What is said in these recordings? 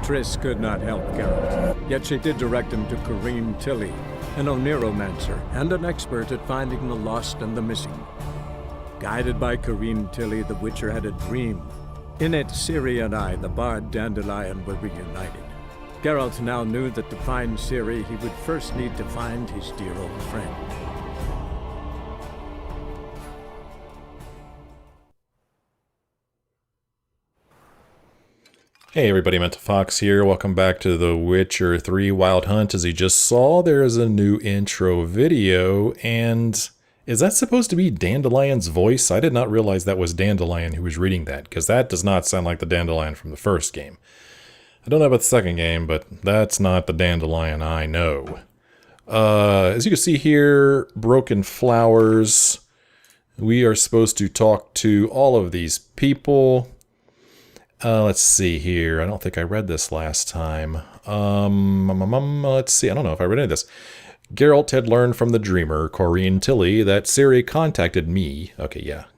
Triss could not help Geralt, yet she did direct him to Corrine Tilly, an Oniromancer and an expert at finding the lost and the missing. Guided by Corrine Tilly, the Witcher had a dream. In it, Ciri and I, the bard Dandelion, were reunited. Geralt now knew that to find Ciri, he would first need to find his dear old friend. Hey everybody, Mental Fox here. Welcome back to The Witcher 3 Wild Hunt. As you just saw, there is a new intro video, and is that supposed to be Dandelion's voice? I did not realize that was Dandelion who was reading that, because that does not sound like the Dandelion from the first game. I don't know about the second game, but that's not the Dandelion I know. As you can see here, Broken Flowers. We are supposed to talk to all of these people. Let's see here. I don't think I read this last time. Let's see. I don't know if I read any of this. Geralt had learned from the dreamer, Corrine Tilly, that Ciri contacted me,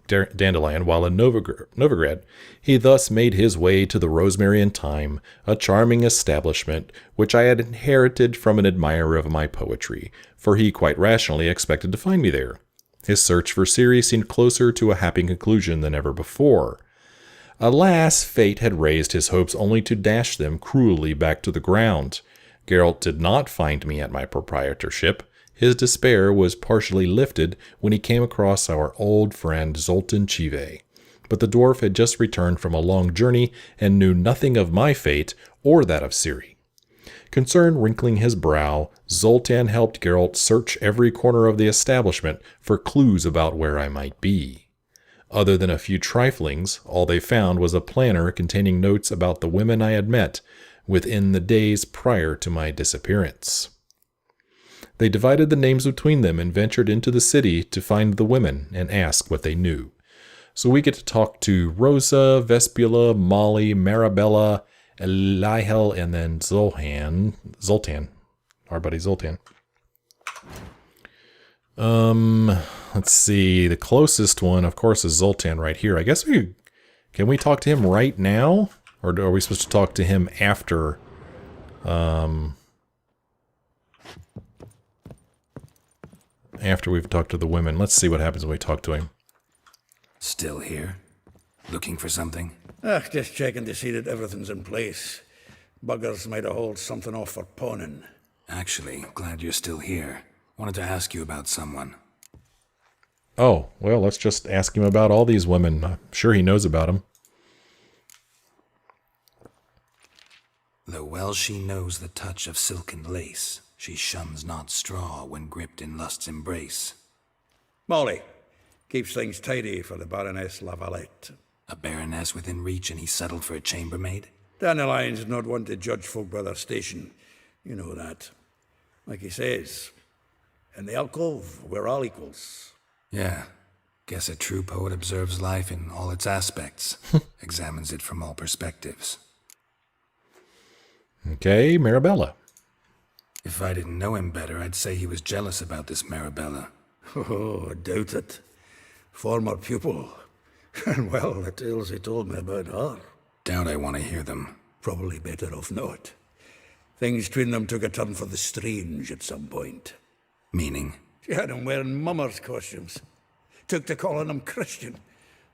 Dandelion, while in Novigrad. He thus made his way to the Rosemary and Thyme, a charming establishment which I had inherited from an admirer of my poetry, for he quite rationally expected to find me there. His search for Ciri seemed closer to a happy conclusion than ever before. Alas, fate had raised his hopes only to dash them cruelly back to the ground. Geralt did not find me at my proprietorship. His despair was partially lifted when he came across our old friend Zoltan Chive. But the dwarf had just returned from a long journey and knew nothing of my fate or that of Ciri. Concern wrinkling his brow, Zoltan helped Geralt search every corner of the establishment for clues about where I might be. Other than a few triflings, all they found was a planner containing notes about the women I had met within the days prior to my disappearance. They divided the names between them and ventured into the city to find the women and ask what they knew. So we get to talk to Rosa, Vespula, Molly, Marabella, Elihal, and then Zoltan. Our buddy Zoltan. Let's see. The closest one, of course, is Zoltan right here. I guess can we talk to him right now? Or are we supposed to talk to him after, after we've talked to the women? Let's see what happens when we talk to him. Still here? Looking for something? Just checking to see that everything's in place. Buggers might have hauled something off for pawning. Actually, glad you're still here. Wanted to ask you about someone. Oh, well, let's just ask him about all these women. I'm sure he knows about them. Though well she knows the touch of silken lace, she shuns not straw when gripped in lust's embrace. Molly keeps things tidy for the Baroness Lavalette. A baroness within reach, and he settled for a chambermaid? Dandelion's not one to judge folk by their station. You know that. Like he says, in the alcove, we're all equals. Yeah. Guess a true poet observes life in all its aspects, examines it from all perspectives. Okay, Marabella. If I didn't know him better, I'd say he was jealous about this Marabella. Oh, I doubt it. Former pupil. And well, the tales he told me about her. Doubt I want to hear them. Probably better off not. Things between them took a turn for the strange at some point. Meaning? She had him wearing mummers' costumes. Took to calling him Christian,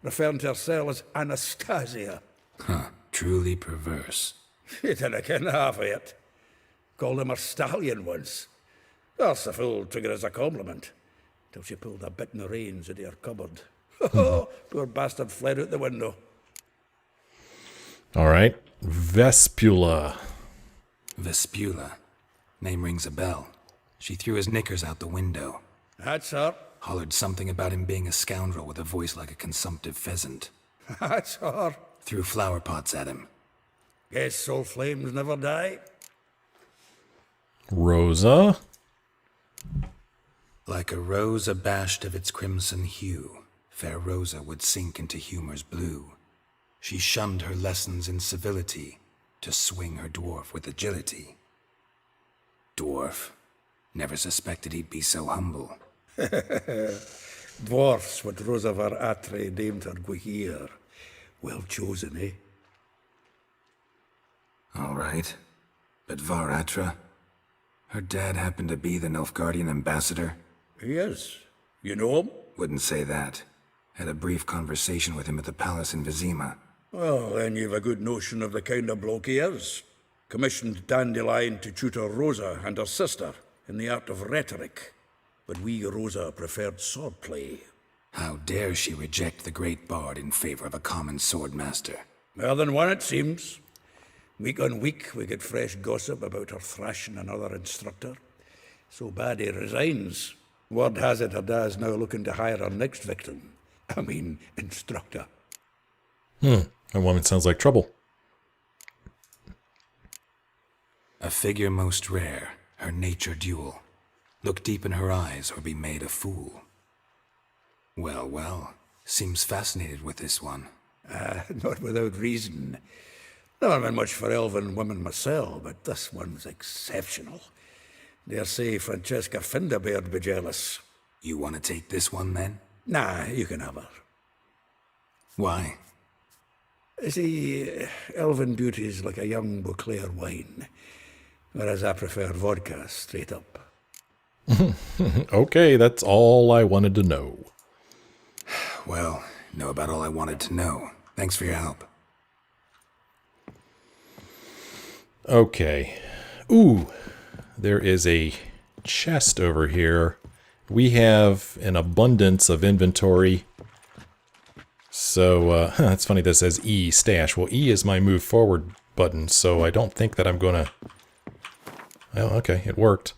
referring to herself as Anastasia. Huh, truly perverse. She didn't ken half of it. Called him her stallion once. That's the fool took it as a compliment, till she pulled a bit in the reins into her cupboard. Poor bastard fled out the window. All right, Vespula. Vespula. Name rings a bell. She threw his knickers out the window. That's her. Hollered something about him being a scoundrel with a voice like a consumptive pheasant. That's her. Threw flower pots at him. Guess soul flames never die. Rosa. Like a rose abashed of its crimson hue, fair Rosa would sink into humor's blue. She shunned her lessons in civility to swing her dwarf with agility. Dwarf. Never suspected he'd be so humble. Dwarfs what Rosa var Atre deemed her Guihir. Well chosen, eh? All right. right. But Varatra? Her dad happened to be the Nilfgaardian ambassador? He is. You know him? Wouldn't say that. Had a brief conversation with him at the palace in Vizima. Well, then you've a good notion of the kind of bloke he is. Commissioned Dandelion to tutor Rosa and her sister in the art of rhetoric. But we Rosa preferred swordplay. How dare she reject the great bard in favor of a common swordmaster? More than one, it seems. Week on week, we get fresh gossip about her thrashing another instructor. So bad he resigns. Word has it her dad's now looking to hire her next victim. Instructor. That woman sounds like trouble. A figure most rare, her nature dual. Look deep in her eyes or be made a fool. Well, well, seems fascinated with this one. Not without reason. Never been much for elven women myself, but this one's exceptional. Dare say Francesca Finderbeard be jealous. You want to take this one then? Nah, you can have her. Why? See, elven beauty's like a young Beauclair wine, whereas I prefer vodka straight up. Okay, that's all I wanted to know. Well, know about all I wanted to know. Thanks for your help. Okay. Ooh, there is a chest over here. We have an abundance of inventory. So, it's funny that says E, stash. Well, E is my move forward button, so I don't think that I'm gonna... Oh, okay, it worked.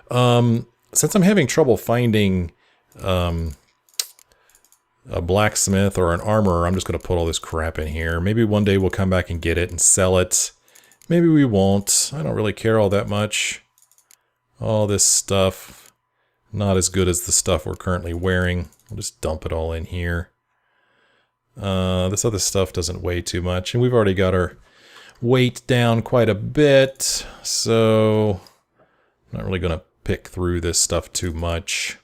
Since I'm having trouble finding a blacksmith or an armorer, I'm just gonna put all this crap in here. Maybe one day we'll come back and get it and sell it. Maybe we won't. I don't really care all that much. All this stuff, not as good as the stuff we're currently wearing. We'll just dump it all in here. This other stuff doesn't weigh too much, and we've already got our weight down quite a bit, so I'm not really going to pick through this stuff too much.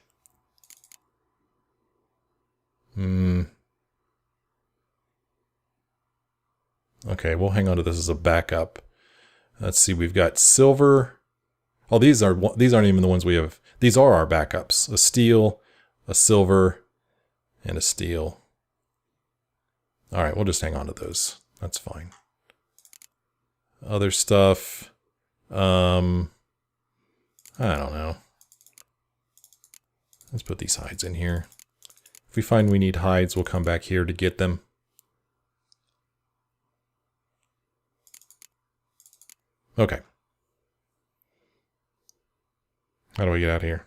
Okay, we'll hang on to this as a backup. Let's see, we've got silver. Oh, these aren't even the ones we have. These are our backups. A steel, a silver, and a steel. All right, we'll just hang on to those. That's fine. Other stuff. I don't know. Let's put these hides in here. If we find we need hides, we'll come back here to get them. Okay. How do I get out of here?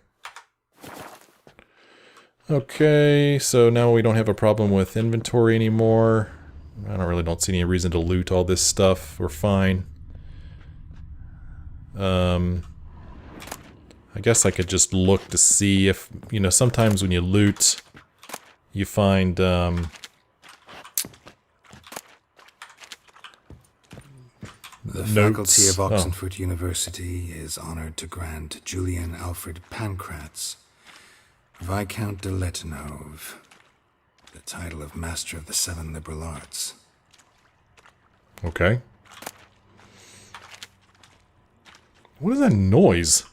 Okay, so now we don't have a problem with inventory anymore. I don't see any reason to loot all this stuff. We're fine. I guess I could just look to see if, sometimes when you loot, you find, The notes. faculty of Oxenford University is honored to grant Julian Alfred Pancratz, Viscount de Letonov, the title of Master of the Seven Liberal Arts. Okay. What is that noise?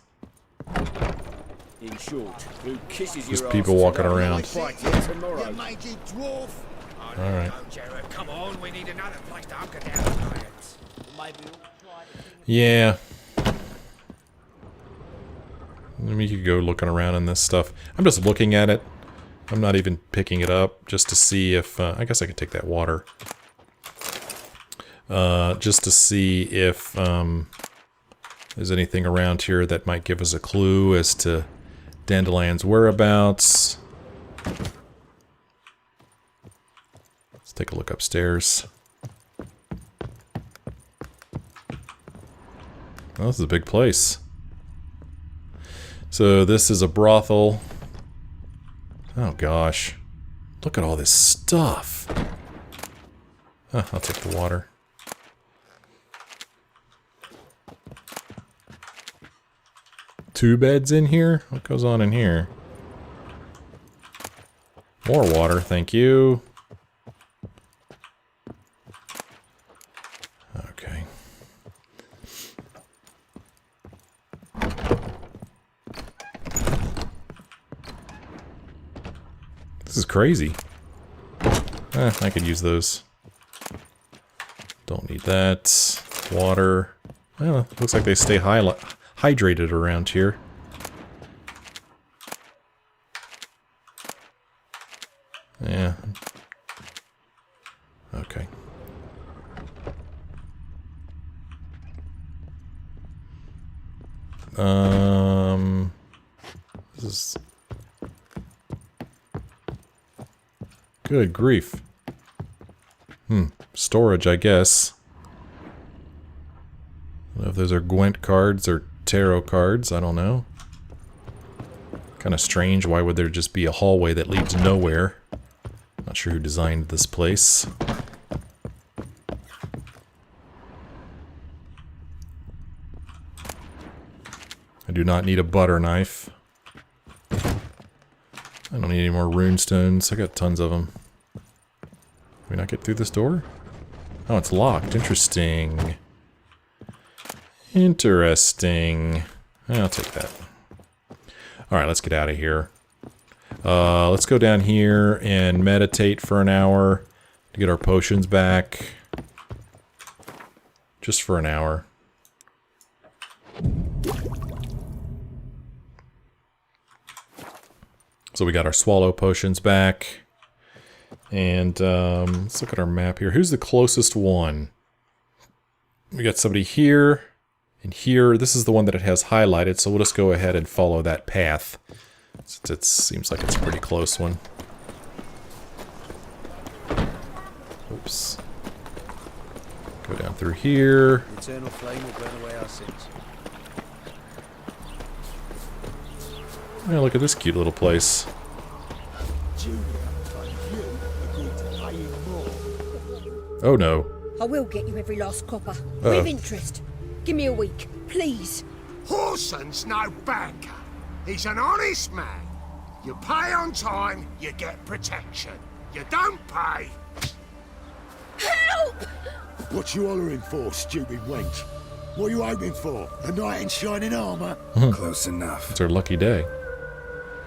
In short, who kisses Just your people ass walking today, around. might fight you tomorrow. All right. Jared, come on, we need another place to hunker down tonight. Yeah. Maybe you could go looking around in this stuff. I'm just looking at it. I'm not even picking it up just to see if... I guess I could take that water. Just to see if there's anything around here that might give us a clue as to Dandelion's whereabouts. Let's take a look upstairs. Oh, this is a big place. So this is a brothel. Oh gosh. Look at all this stuff. I'll take the water. Two beds in here? What goes on in here? More water, thank you. Okay. is crazy. I could use those. Don't need that. Water. Well, looks like they stay hydrated around here. Yeah. Okay. This is... Good grief. Storage, I guess. I don't know if those are Gwent cards or tarot cards, I don't know. Kind of strange, why would there just be a hallway that leads nowhere? Not sure who designed this place. I do not need a butter knife. I don't need any more rune stones. I got tons of them. Can we not get through this door? Oh, it's locked. Interesting. Interesting. I'll take that. Alright, let's get out of here. Let's go down here and meditate for an hour to get our potions back. Just for an hour. So we got our swallow potions back. And let's look at our map here. Who's the closest one? We got somebody here and here. This is the one that it has highlighted, so we'll just go ahead and follow that path. Since it seems like it's a pretty close one. Oops. Go down through here. Eternal flame will burn away our sins. Yeah, look at this cute little place. Oh no. I will get you every last copper. With interest. Give me a week, please. Horson's no banker. He's an honest man. You pay on time, you get protection. You don't pay. Help! What you hollering for, stupid wench? What are you hoping for? A knight in shining armour? Close enough. It's our lucky day.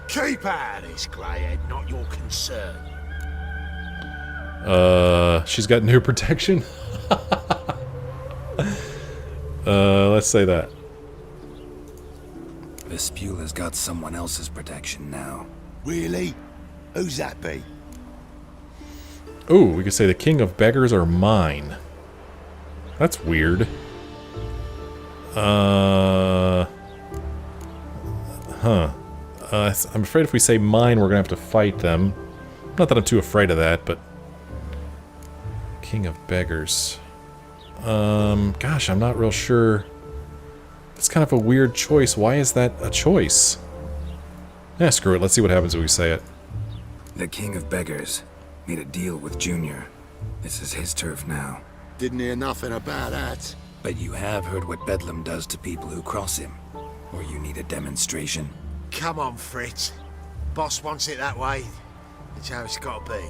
Keep out of this, Greyhead, not your concern. She's got new protection? Let's say that. Vespula's got someone else's protection now. Really? Who's that be? Ooh, we could say the king of beggars are mine. That's weird. I'm afraid if we say mine, we're gonna have to fight them. Not that I'm too afraid of that, but... King of beggars. Gosh, I'm not real sure. It's kind of a weird choice. Why is that a choice? Eh, screw it. Let's see what happens when we say it. The king of beggars made a deal with Junior. This is his turf now. Didn't hear nothing about that. But you have heard what Bedlam does to people who cross him. Or you need a demonstration. Come on, Fritz. Boss wants it that way. It's how it's got to be.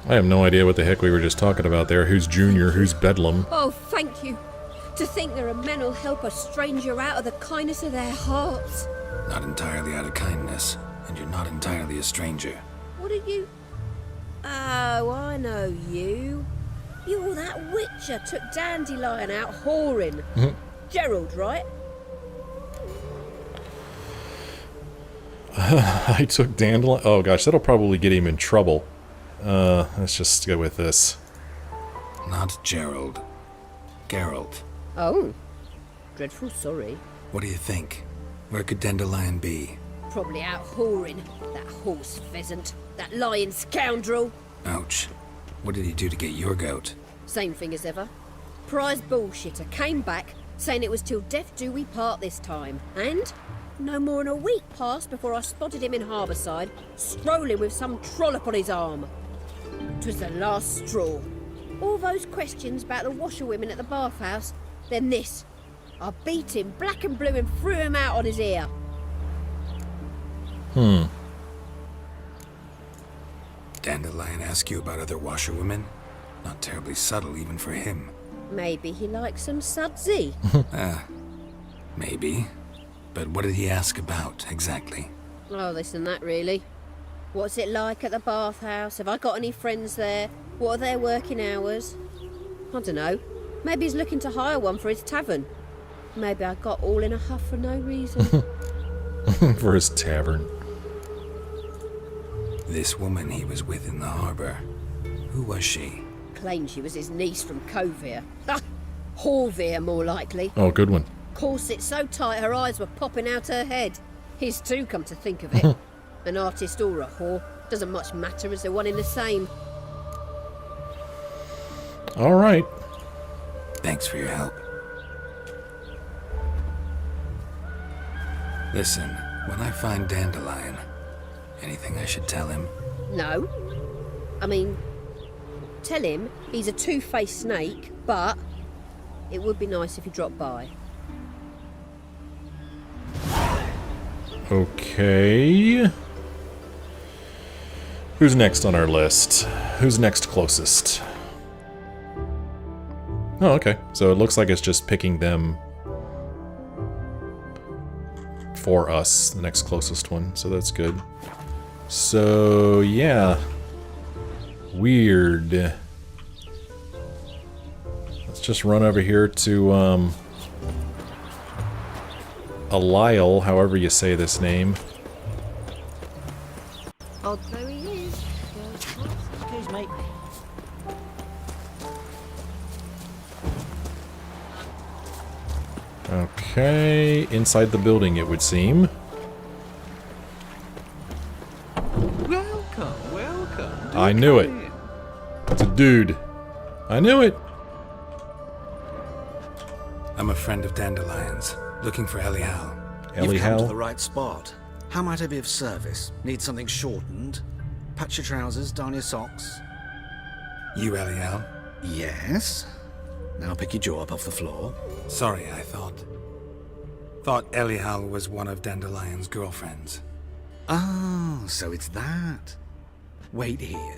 I have no idea what the heck we were just talking about there. Who's Junior? Who's Bedlam? Oh, thank you. To think there are men who'll help a stranger out of the kindness of their hearts. Not entirely out of kindness, and you're not entirely a stranger. What are you... Oh, I know you. You're that witcher took Dandelion out whoring. Gerald, right? I took Dandelion. Oh gosh, that'll probably get him in trouble. Let's just go with this. Not Gerald. Geralt. Oh. Dreadful sorry. What do you think? Where could Dandelion be? Probably out whoring. That horse pheasant. That lying scoundrel. Ouch. What did he do to get your goat? Same thing as ever. Prize bullshitter came back, saying it was till death do we part this time. And no more than a week passed before I spotted him in Harbourside, strolling with some trollop on his arm. 'Twas the last straw. All those questions about the washerwomen at the bathhouse, then this. I beat him black and blue and threw him out on his ear. Dandelion ask you about other washerwomen? Not terribly subtle even for him. Maybe he likes some sudsy. Maybe. But what did he ask about, exactly? Oh, this and that, really. What's it like at the bathhouse? Have I got any friends there? What are their working hours? I don't know. Maybe he's looking to hire one for his tavern. Maybe I got all in a huff for no reason. For his tavern. This woman he was with in the harbor, who was she? Claimed she was his niece from Covere. Horvere, more likely. Oh, good one. Corset so tight her eyes were popping out her head. His too, come to think of it. An artist or a whore. Doesn't much matter as they're one in the same. All right. Thanks for your help. Listen, when I find Dandelion, anything I should tell him? No. I mean, tell him he's a two-faced snake, but it would be nice if he dropped by. Okay. Who's next on our list? Who's next closest? Oh, okay. So it looks like it's just picking them for us, the next closest one. So that's good. So, yeah. Weird. Let's just run over here to, Elihal, however you say this name. Oh, there he is. Excuse me. Okay, inside the building it would seem. Welcome, welcome. I knew it. It's a dude. I knew it. I'm a friend of Dandelion's, looking for Elihal. You've come to the Elihal? right spot. How might I be of service? Need something shortened? Patch your trousers, darn your socks. You Elihal? Yes. Now pick your jaw up off the floor. Sorry, I thought Elihal was one of Dandelion's girlfriends. Oh, so it's that. Wait here.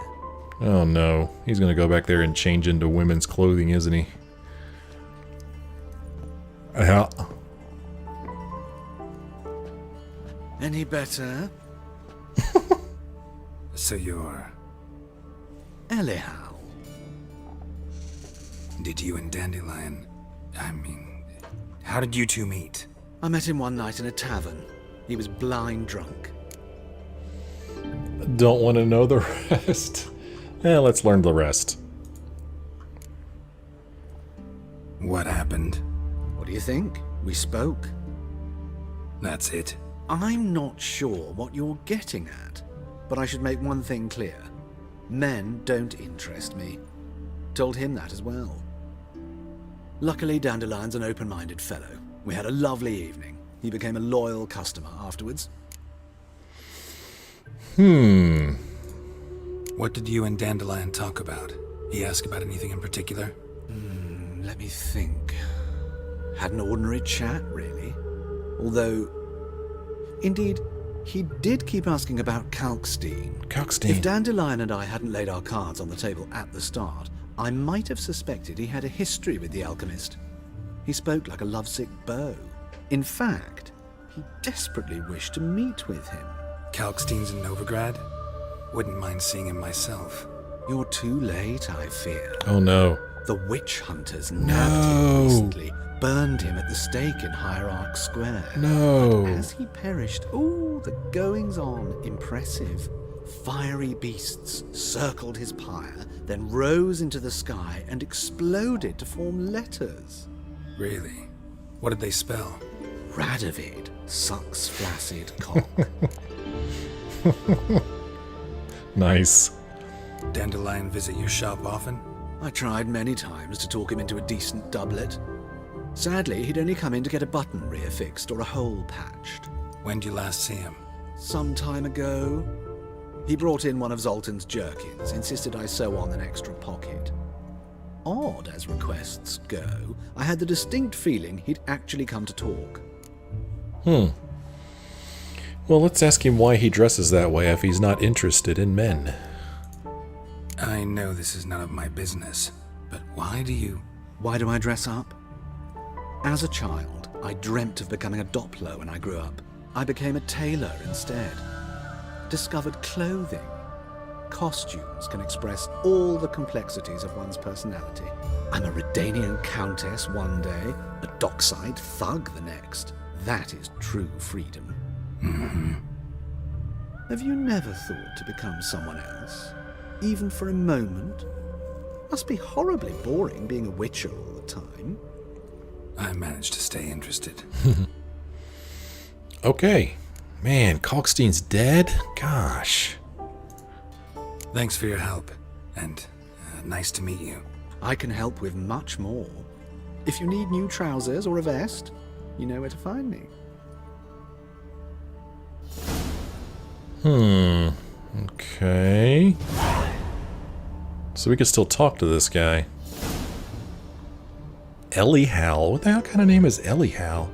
Oh no. He's gonna go back there and change into women's clothing, isn't he? Yeah. Any better? So you're... Elihal. Did you and Dandelion... I mean... How did you two meet? I met him one night in a tavern. He was blind drunk. Don't want to know the rest. Let's learn the rest. What happened? What do you think? We spoke. That's it. I'm not sure what you're getting at, but I should make one thing clear. Men don't interest me. Told him that as well. Luckily, Dandelion's an open-minded fellow. We had a lovely evening. He became a loyal customer afterwards. What did you and Dandelion talk about? He asked about anything in particular? Let me think. Had an ordinary chat, really. Although, indeed, he did keep asking about Kalkstein. Kalkstein. If Dandelion and I hadn't laid our cards on the table at the start, I might have suspected he had a history with the alchemist. He spoke like a lovesick beau. In fact, he desperately wished to meet with him. Kalkstein's in Novigrad? Wouldn't mind seeing him myself. You're too late, I fear. Oh no. The witch hunters nabbed him recently, burned him at the stake in Hierarch Square. No. But as he perished, the goings-on impressive. Fiery beasts circled his pyre, then rose into the sky and exploded to form letters. Really? What did they spell? Radovid sucks flaccid cock. Nice. Dandelion visit your shop often? I tried many times to talk him into a decent doublet. Sadly, he'd only come in to get a button reaffixed or a hole patched. When did you last see him? Some time ago. He brought in one of Zoltan's jerkins, insisted I sew on an extra pocket. Odd as requests go, I had the distinct feeling he'd actually come to talk. Well, let's ask him why he dresses that way if he's not interested in men. I know this is none of my business, but why do you... Why do I dress up? As a child, I dreamt of becoming a Doppler when I grew up. I became a tailor instead. Discovered clothing. Costumes can express all the complexities of one's personality. I'm a Redanian countess one day, a dockside thug the next. That is true freedom. Mm-hmm. Have you never thought to become someone else? Even for a moment? Must be horribly boring being a witcher all the time. I managed to stay interested. Okay. Man, Kalkstein's dead? Gosh. Thanks for your help, and nice to meet you. I can help with much more. If you need new trousers or a vest, you know where to find me. Okay. So we can still talk to this guy. Elihal? What the hell kind of name is Elihal?